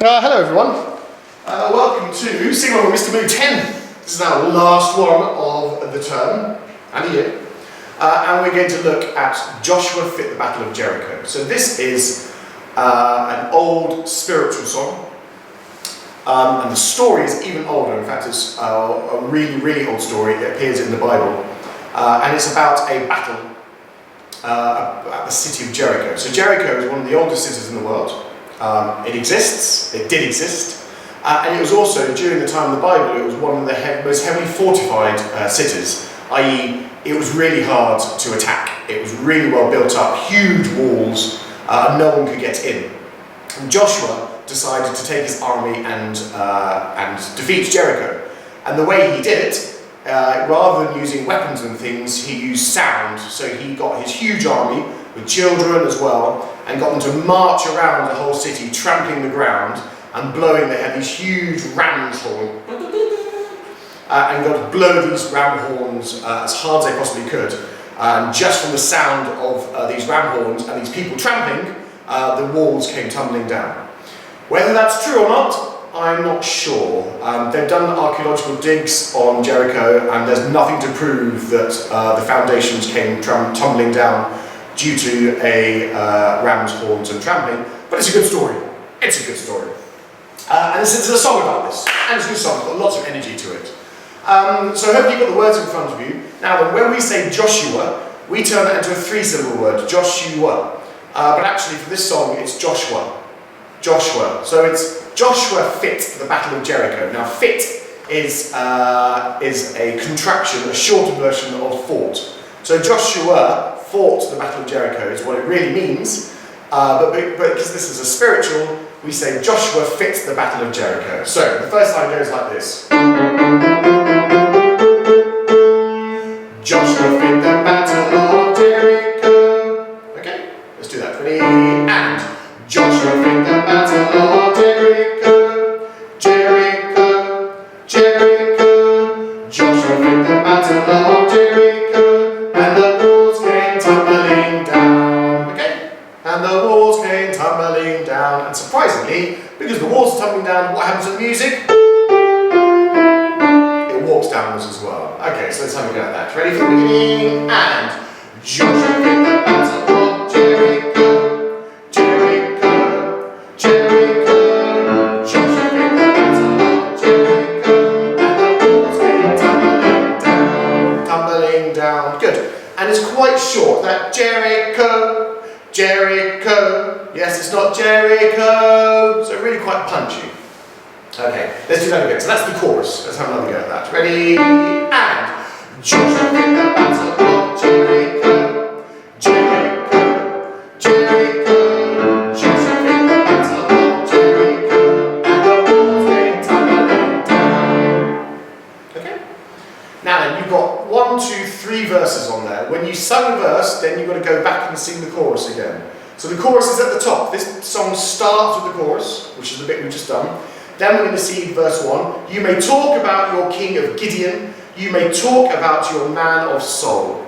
Hello everyone, welcome to Singalong with Mr Moo 10. This is our last one of the term and the year, and we're going to look at Joshua Fit the Battle of Jericho. So this is an old spiritual song, and the story is even older. In fact, it's a really old story. It appears in the Bible, and it's about a battle at the city of Jericho. So Jericho is one of the oldest cities in the world. It exists, it did exist, and it was also, during the time of the Bible, it was one of the most heavily fortified cities, i.e. it was really hard to attack. It was really well built up, huge walls, and no one could get in. And Joshua decided to take his army and defeat Jericho. And the way he did it, rather than using weapons and things, he used sound. So he got his huge army, with children as well, and got them to march around the whole city, trampling the ground and blowing. They had these huge ram's horns, and got to blow these ram horns as hard as they possibly could. And just from the sound of these ram horns and these people trampling, the walls came tumbling down. Whether that's true or not, I'm not sure. They've done archaeological digs on Jericho, and there's nothing to prove that the foundations came tumbling down due to a ram's horns and trampling, but it's a good story. It's a good story. And this is a song about this, and it's a good song, it's got lots of energy to it. So I hope you've got the words in front of you. Now then, when we say Joshua, we turn that into a three-syllable word, Joshua. But actually for this song, it's Joshua. Joshua. So it's Joshua fit the Battle of Jericho. Now fit is a contraction, a shorter version of fought. So Joshua fought the Battle of Jericho is what it really means, but because this is a spiritual, we say Joshua fit the Battle of Jericho. So the first line goes like this. Joshua fit the Battle of Jericho. Okay, let's do that. Ready? And Joshua fit the Battle of Jericho. Jericho, Jericho. Joshua fit the Battle of Jericho. And the walls came tumbling down. Okay? And the walls came tumbling down. And surprisingly, because the walls are tumbling down, what happens to the music? It walks downwards as well. Okay, so let's have a go at that. Ready for the beginning? And Joshua fit the Battle of Jericho. Jericho, Jericho. Joshua fit the Battle of Jericho. And the walls came tumbling down. Tumbling down. Good. And it's quite short, that Jericho, Jericho. Yes, it's not Jericho. So really quite punchy. Okay, let's do that again. So that's the chorus. Let's have another go at that. Ready? And Joshua fit the Battle of Jericho. Jericho, Jericho. Joshua fit the Battle of Jericho. And the walls came tumbling down. Okay? Now then, you've got 1, 2, 3 verses on there. When you sung a verse, then you've got to go back and sing the chorus again. So the chorus is at the top. This song starts with the chorus, which is the bit we've just done. Then we're going to see verse 1. You may talk about your king of Gideon. You may talk about your man of soul.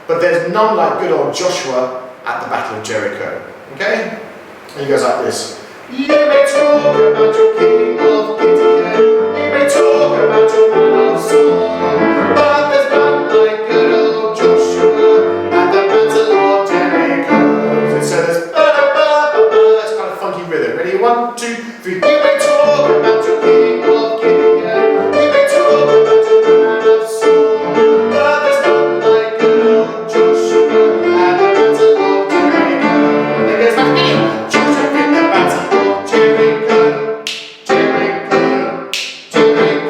But there's none like good old Joshua at the Battle of Jericho. Okay? And he goes like this. You may talk about your king of Gideon. You may talk about your man of soul. But there's none like good old Joshua at the Battle of Jericho. So there's that's kind of funky rhythm. Ready? 1, 2, 3. You may talk about your king of Gideon. You may talk about your man of soul. But there's none like good old Joshua at the Battle of Jericho. And then goes back again. Joshua fit the Battle of Jericho. Jericho, Jericho.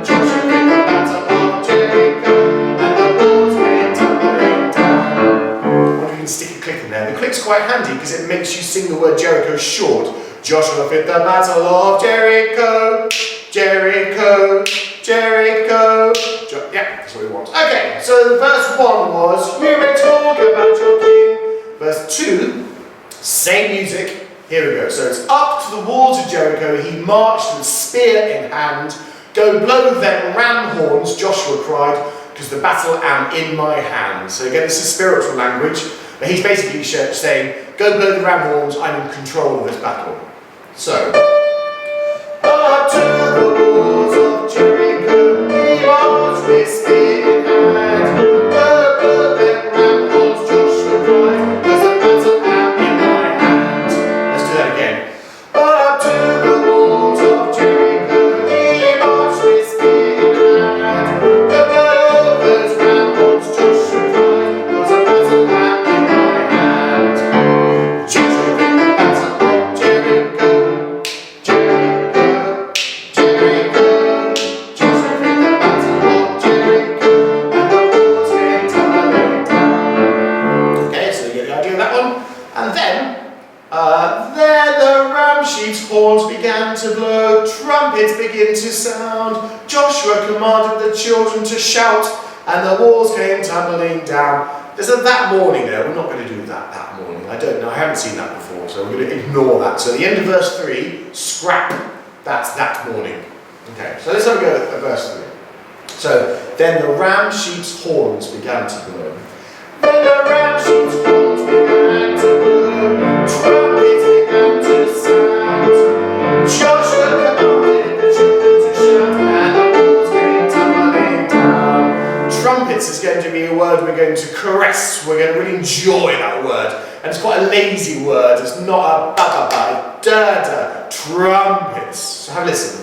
Joshua fit the Battle of Jericho. And the walls came tumbling down. I wonder if you can stick a click in there. The click's quite handy because it makes you sing the word Jericho short. Joshua fit the Battle of Jericho. Jericho, Jericho. Yeah, that's what we want. Okay, so verse 1 was, you may talk about your king. Verse 2, same music. Here we go. So it's up to the walls of Jericho. He marched with spear in hand. Go blow them ram horns, Joshua cried, because the battle am in my hand. So again, this is spiritual language. But he's basically saying, go blow the ram horns, I'm in control of this battle. So sheep's horns began to blow, trumpets begin to sound. Joshua commanded the children to shout, and the walls came tumbling down. There's a that morning there. We're not going to do that morning. I don't know. I haven't seen that before, so we're going to ignore that. So the end of verse 3, scrap. That's that morning. Okay, so let's have a go at verse 3. So, then the ram sheep's horns began to blow. Then the ram sheep's horns began to blow. Trumpets began to sound. Joshua commanded the children to shout, and the walls came tumbling down. Trumpets is going to be a word we're going to caress. We're going to really enjoy that word. And it's quite a lazy word. It's not a ba-ba-ba, da-da. Trumpets. So have a listen.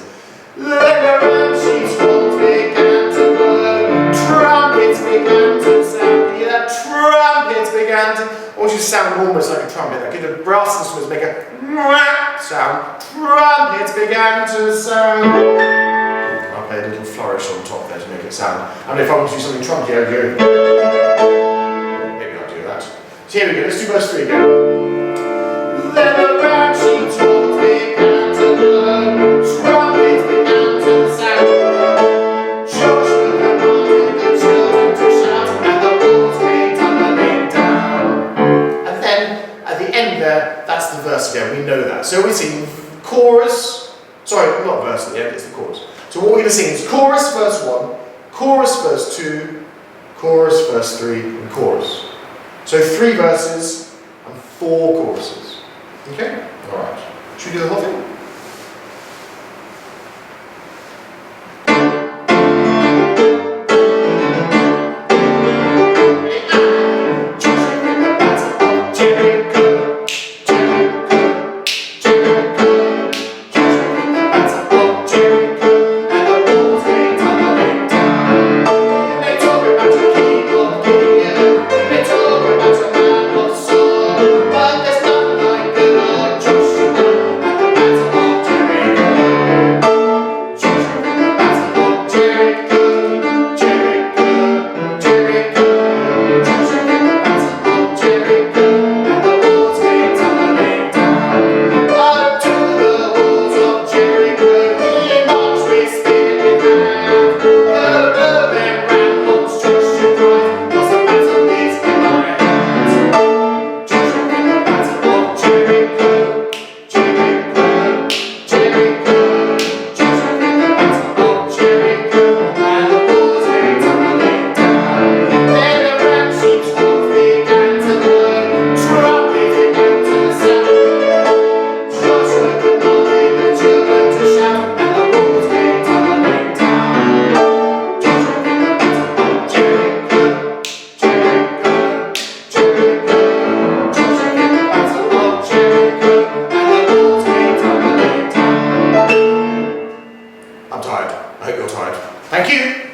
Then the ram sheep's horns began to blow. Trumpets began to sound. Yeah, trumpets began to... I want you to sound almost like a trumpet. I get the brass instruments make a sound. Trumpets began to sound. I'll play a little flourish on top there to make it sound. And if I want to do something trumpety, I'll go... Maybe I'll do that. So here we go. Let's do verse 3 again. Then the ram sheep's horns began to blow. Trumpets began to sound. Joshua commanded the children to shout, and the walls came tumbling down. And then at the end there, that's the verse again. We know that. So we sing chorus. Sorry, not verse at the end. It's the chorus. So what we're going to sing is chorus verse 1, chorus verse 2, chorus verse 3, and chorus. So 3 verses and 4 choruses. Okay? Alright. Should we do the whole thing? Joshua in the battle of Jericho. Jericho. Jericho. Joshua in the battle of Jericho. And the walls came tumbling down. They talk about the king of Gideon. They talk about a man of Saul. But there's none like the Lord Joshua at the battle of Jericho. Joshua in the battle of Jericho. Jericho. Jericho. Joshua in the battle of Jericho. And the walls came tumbling down. Up to the walls of Jericho he marched with spear in hand. Go, go, then ram horns, Joshua cried, 'cause the battle is in my hands. Joshua in the battle of Jericho. Jericho. Jericho. Joshua in the battle of Jericho. And the walls came tumbling down. Then the ram sheep's horns began to blow. Trumpets began to sound. Joshua commanded the children to shout, and the walls came tumbling down. Joshua in the battle of Jericho. Jericho. Jericho. Joshua in the battle of Jericho, and the walls came tumbling down. I'm tired. I hope you're tired. Thank you.